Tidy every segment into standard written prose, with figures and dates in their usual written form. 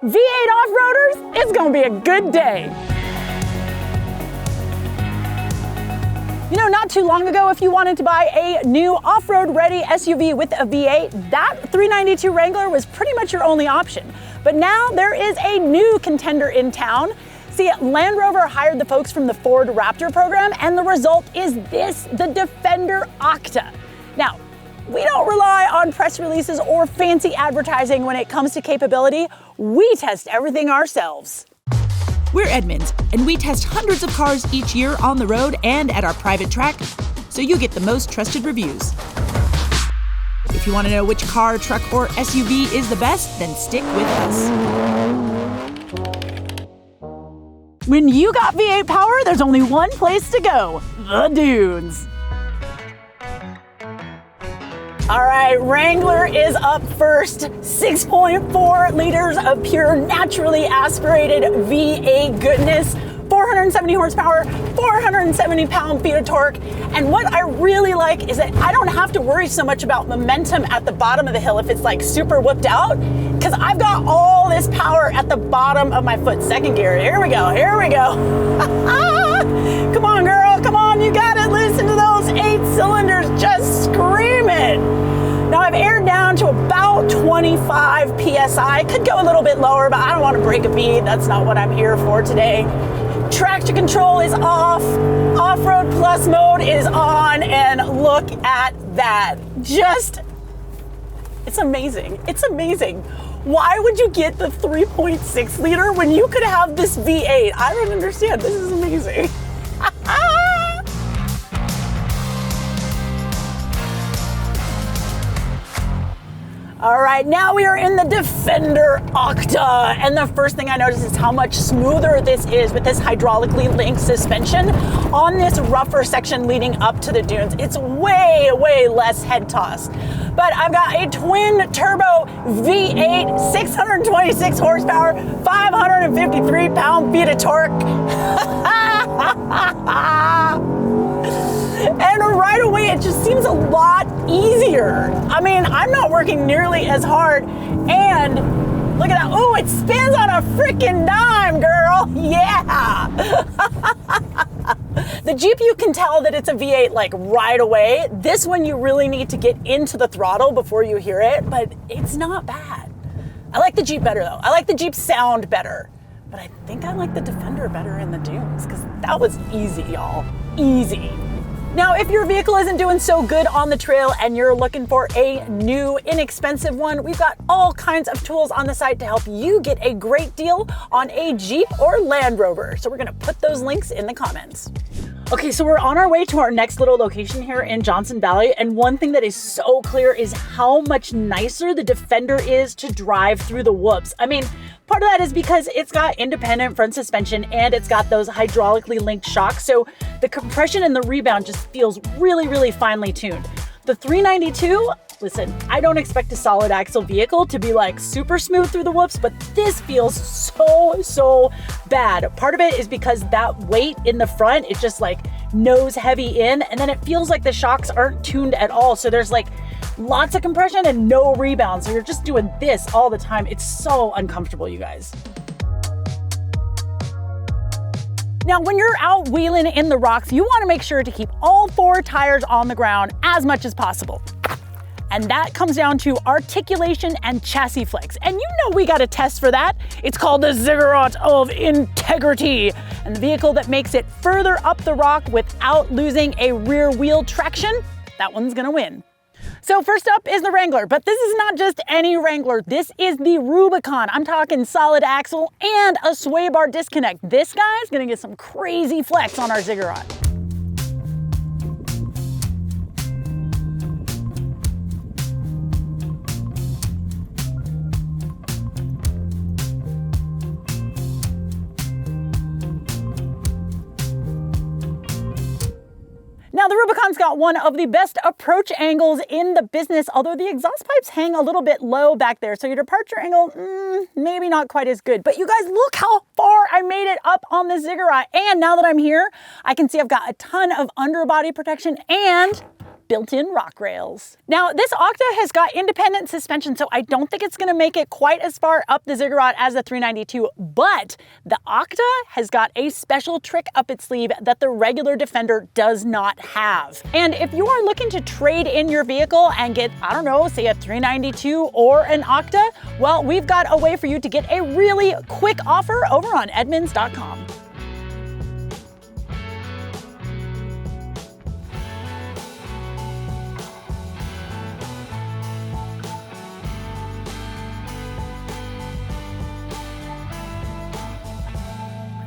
V8 off-roaders, it's gonna be a good day. You know, not too long ago, if you wanted to buy a new off-road ready SUV with a V8, that 392 Wrangler was pretty much your only option. But now there is a new contender in town. See, Land Rover hired the folks from the Ford Raptor program, and the result is this, the Defender OCTA. Now, we don't rely on press releases or fancy advertising when it comes to capability. We test everything ourselves. We're Edmunds, and we test hundreds of cars each year on the road and at our private track, so you get the most trusted reviews. If you want to know which car, truck, or SUV is the best, then stick with us. When you got V8 power, there's only one place to go, the dunes. All right, Wrangler is up first. 6.4 liters of pure, naturally aspirated V8 goodness. 470 horsepower, 470 pound-feet of torque. And what I really like is that I don't have to worry so much about momentum at the bottom of the hill if it's like super whipped out, because I've got all this power at the bottom of my foot. Second gear, here we go, here we go. Come on, girl, come on, you got it. Listen to those 8 cylinders just screaming. Now I've aired down to about 25 PSI. Could go a little bit lower, but I don't want to break a beat. That's not what I'm here for today. Traction control is off. Off-road plus mode is on, and look at that. Just, it's amazing. It's amazing. Why would you get the 3.6 liter when you could have this V8? I don't understand. This is amazing. All right, now we are in the Defender OCTA, and the first thing I notice is how much smoother this is with this hydraulically linked suspension on this rougher section leading up to the dunes. It's way, way less head toss. But I've got a twin turbo V8, 626 horsepower, 553 pound-feet of torque. And right away, it just seems a lot easier. I mean, I'm not working nearly as hard, and look at that. Oh, it spins on a freaking dime, girl. Yeah. The Jeep, you can tell that it's a V8 like right away. This one, you really need to get into the throttle before you hear it, but it's not bad. I like the Jeep better though. I like the Jeep sound better, but I think I like the Defender better in the dunes because that was easy, y'all. Easy. Now, if your vehicle isn't doing so good on the trail and you're looking for a new, inexpensive one, we've got all kinds of tools on the site to help you get a great deal on a Jeep or Land Rover. So we're gonna put those links in the comments. Okay, so we're on our way to our next little location here in Johnson Valley, and one thing that is so clear is how much nicer the Defender is to drive through the whoops. I mean, part of that is because it's got independent front suspension and it's got those hydraulically linked shocks, so the compression and the rebound just feels really, really finely tuned. The 392, listen, I don't expect a solid axle vehicle to be like super smooth through the whoops, but this feels so bad. Part of it is because that weight in the front is just like nose heavy in, and then it feels like the shocks aren't tuned at all. So there's like lots of compression and no rebound. So you're just doing this all the time. It's so uncomfortable, you guys. Now, when you're out wheeling in the rocks, you want to make sure to keep all 4 tires on the ground as much as possible. And that comes down to articulation and chassis flex. And you know we got a test for that. It's called the Ziggurat of integrity. And the vehicle that makes it further up the rock without losing a rear wheel traction, that one's gonna win. So first up is the Wrangler, but this is not just any Wrangler. This is the Rubicon. I'm talking solid axle and a sway bar disconnect. This guy's gonna get some crazy flex on our Ziggurat. Now, the Rubicon's got one of the best approach angles in the business, although the exhaust pipes hang a little bit low back there, so your departure angle, maybe not quite as good. But you guys, look how far I made it up on the Ziggurat. And now that I'm here, I can see I've got a ton of underbody protection and built-in rock rails. Now, this Octa has got independent suspension, so I don't think it's gonna make it quite as far up the Ziggurat as the 392, but the Octa has got a special trick up its sleeve that the regular Defender does not have. And if you are looking to trade in your vehicle and get, I don't know, say a 392 or an Octa, well, we've got a way for you to get a really quick offer over on Edmunds.com.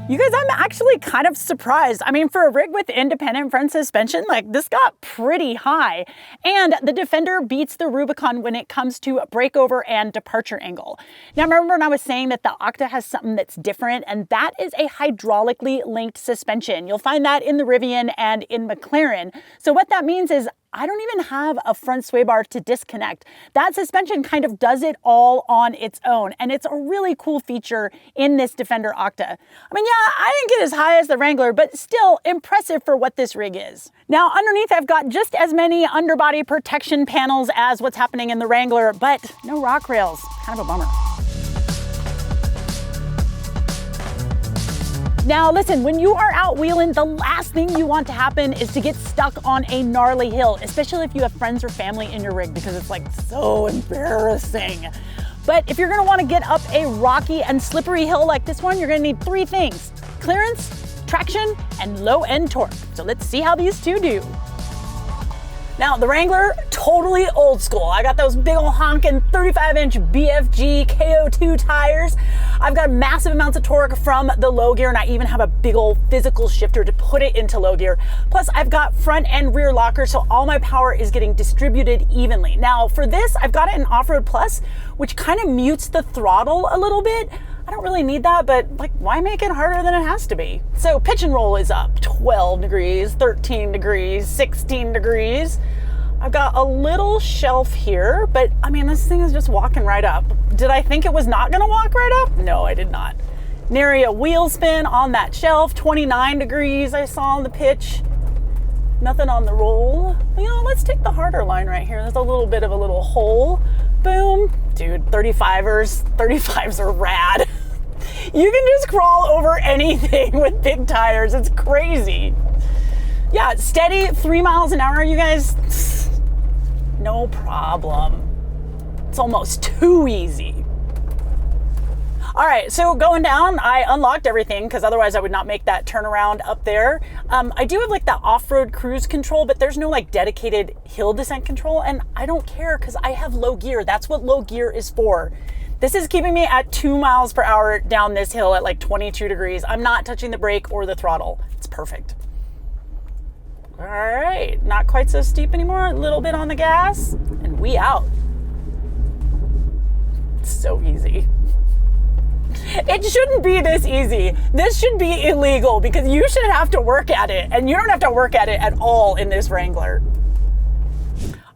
You guys, I'm actually kind of surprised. I mean, for a rig with independent front suspension, like this got pretty high. And the Defender beats the Rubicon when it comes to breakover and departure angle. Now, remember when I was saying that the Octa has something that's different, and that is a hydraulically linked suspension. You'll find that in the Rivian and in McLaren. So what that means is I don't even have a front sway bar to disconnect. That suspension kind of does it all on its own, and it's a really cool feature in this Defender Octa. I mean, yeah, I didn't get as high as the Wrangler, but still impressive for what this rig is. Now, underneath, I've got just as many underbody protection panels as what's happening in the Wrangler, but no rock rails. Kind of a bummer. Now listen, when you are out wheeling, the last thing you want to happen is to get stuck on a gnarly hill, especially if you have friends or family in your rig, because it's like so embarrassing. But if you're gonna wanna get up a rocky and slippery hill like this one, you're gonna need three things: clearance, traction, and low end torque. So let's see how these two do. Now, the Wrangler, totally old school. I got those big ol' honkin' 35-inch BFG KO2 tires. I've got massive amounts of torque from the low gear, and I even have a big ol' physical shifter to put it into low gear. Plus, I've got front and rear lockers, so all my power is getting distributed evenly. Now, for this, I've got it in Off-Road Plus, which kind of mutes the throttle a little bit. I don't really need that, but like, why make it harder than it has to be? So pitch and roll is up 12 degrees, 13 degrees, 16 degrees. I've got a little shelf here, but I mean, this thing is just walking right up. Did I think it was not gonna walk right up? No, I did not. Nary a wheel spin on that shelf, 29 degrees I saw on the pitch. Nothing on the roll. You know, let's take the harder line right here. There's a little bit of a little hole. Boom. Dude, 35s are rad. You can just crawl over anything with big tires. It's crazy. Yeah, steady 3 miles an hour, you guys. No problem. It's almost too easy. All right, so going down, I unlocked everything because otherwise I would not make that turnaround up there. I do have like that off-road cruise control, but there's no like dedicated hill descent control, and I don't care because I have low gear. That's what low gear is for. This is keeping me at 2 miles per hour down this hill at like 22 degrees. I'm not touching the brake or the throttle. It's perfect. All right, not quite so steep anymore. A little bit on the gas, and we out. It's so easy. It shouldn't be this easy. This should be illegal because you should have to work at it, and you don't have to work at it at all in this Wrangler.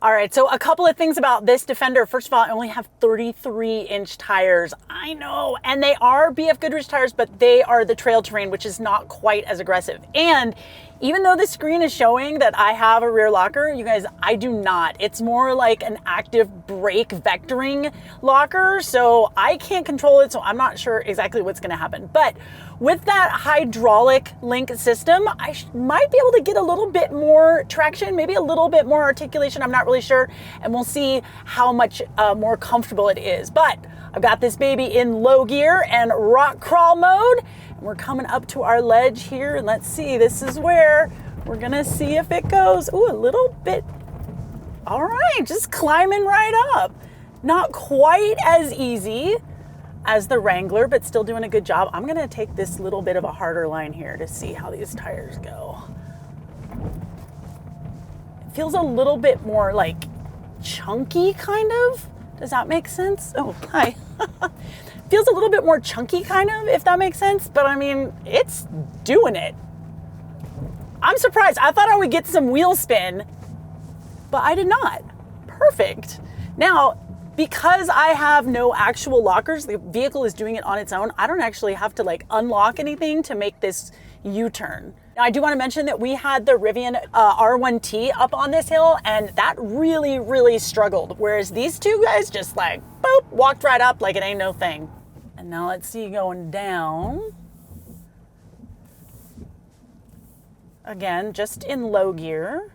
All right, so a couple of things about this Defender. First of all, I only have 33-inch tires. I know, and they are BF Goodrich tires, but they are the trail terrain, which is not quite as aggressive. And even though the screen is showing that I have a rear locker, you guys, I do not. It's more like an active brake vectoring locker, so I can't control it, so I'm not sure exactly what's gonna happen. But with that hydraulic link system, I might be able to get a little bit more traction, maybe a little bit more articulation, I'm not really sure, and we'll see how much more comfortable it is. But I've got this baby in low gear and rock crawl mode. We're coming up to our ledge here, and let's see, this is where we're gonna see if it goes. Ooh, a little bit. All right, just climbing right up. Not quite as easy as the Wrangler, but still doing a good job. I'm gonna take this little bit of a harder line here to see how these tires go. It feels a little bit more like chunky, kind of. Does that make sense? Oh, hi. Feels a little bit more chunky, kind of, if that makes sense. But I mean, it's doing it. I'm surprised. I thought I would get some wheel spin, but I did not. Perfect. Now, because I have no actual lockers, the vehicle is doing it on its own. I don't actually have to like unlock anything to make this U-turn. Now, I do want to mention that we had the Rivian R1T up on this hill, and that really, really struggled. Whereas these two guys just like, boop, walked right up like it ain't no thing. And now let's see going down. Again, just in low gear.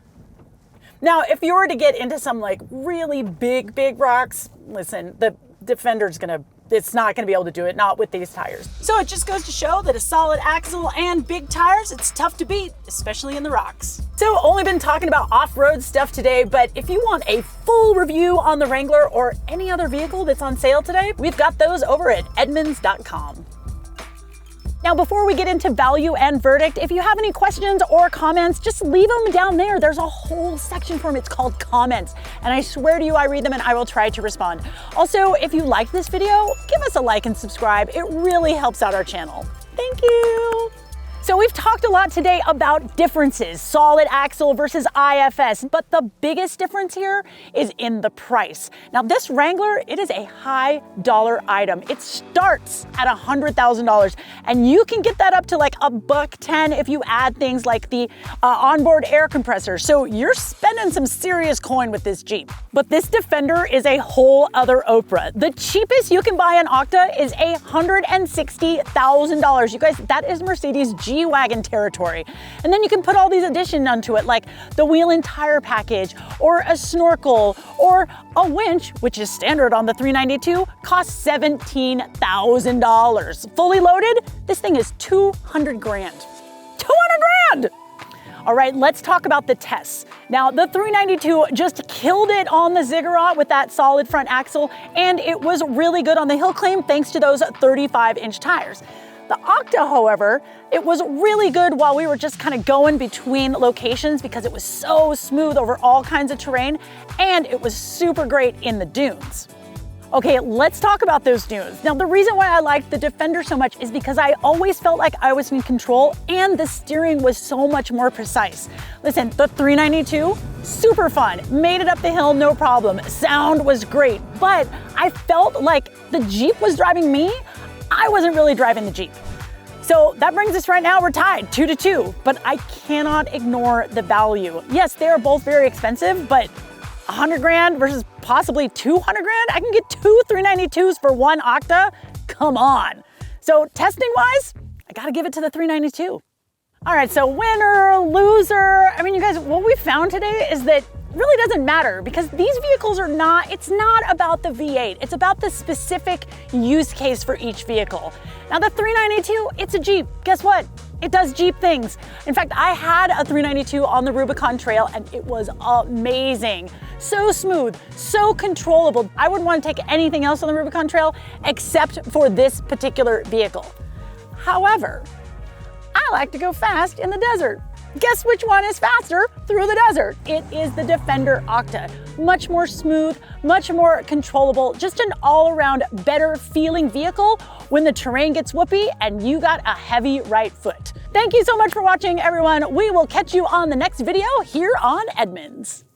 Now, if you were to get into some like really big rocks, listen, the Defender's it's not gonna be able to do it, not with these tires. So it just goes to show that a solid axle and big tires, it's tough to beat, especially in the rocks. So only been talking about off-road stuff today, but if you want a full review on the Wrangler or any other vehicle that's on sale today, we've got those over at Edmunds.com. Now, before we get into value and verdict, if you have any questions or comments, just leave them down there. There's a whole section for them. It's called comments. And I swear to you, I read them and I will try to respond. Also, if you like this video, give us a like and subscribe. It really helps out our channel. Thank you. So we've talked a lot today about differences, solid axle versus IFS, but the biggest difference here is in the price. Now this Wrangler, it is a high dollar item. It starts at $100,000 and you can get that up to like $110 if you add things like the onboard air compressor. So you're spending some serious coin with this Jeep. But this Defender is a whole other Oprah. The cheapest you can buy an Octa is $160,000. You guys, that is Mercedes G-Wagon territory. And then you can put all these additions onto it, like the wheel and tire package, or a snorkel, or a winch, which is standard on the 392, costs $17,000. Fully loaded, this thing is 200 grand. 200 grand! All right, let's talk about the tests. Now, the 392 just killed it on the Ziggurat with that solid front axle, and it was really good on the hill climb thanks to those 35-inch tires. The Octa, however, it was really good while we were just kind of going between locations because it was so smooth over all kinds of terrain, and it was super great in the dunes. Okay, let's talk about those dunes. Now, the reason why I liked the Defender so much is because I always felt like I was in control and the steering was so much more precise. Listen, the 392, super fun. Made it up the hill, no problem. Sound was great, but I felt like the Jeep was driving me. I wasn't really driving the Jeep. So that brings us right now, we're tied 2-2, but I cannot ignore the value. Yes, they are both very expensive, but 100 grand versus possibly 200 grand? I can get two 392s for one Octa? Come on. So testing wise, I gotta give it to the 392. All right, so winner, loser. I mean, you guys, what we found today is that it really doesn't matter because these vehicles are not, it's not about the V8. It's about the specific use case for each vehicle. Now the 392, it's a Jeep. Guess what? It does Jeep things. In fact, I had a 392 on the Rubicon Trail and it was amazing. So smooth, so controllable. I wouldn't want to take anything else on the Rubicon Trail except for this particular vehicle. However, I like to go fast in the desert. Guess which one is faster through the desert? It is the Defender Octa. Much more smooth, much more controllable, just an all-around better feeling vehicle when the terrain gets whoopy and you got a heavy right foot. Thank you so much for watching, everyone. We will catch you on the next video here on Edmunds.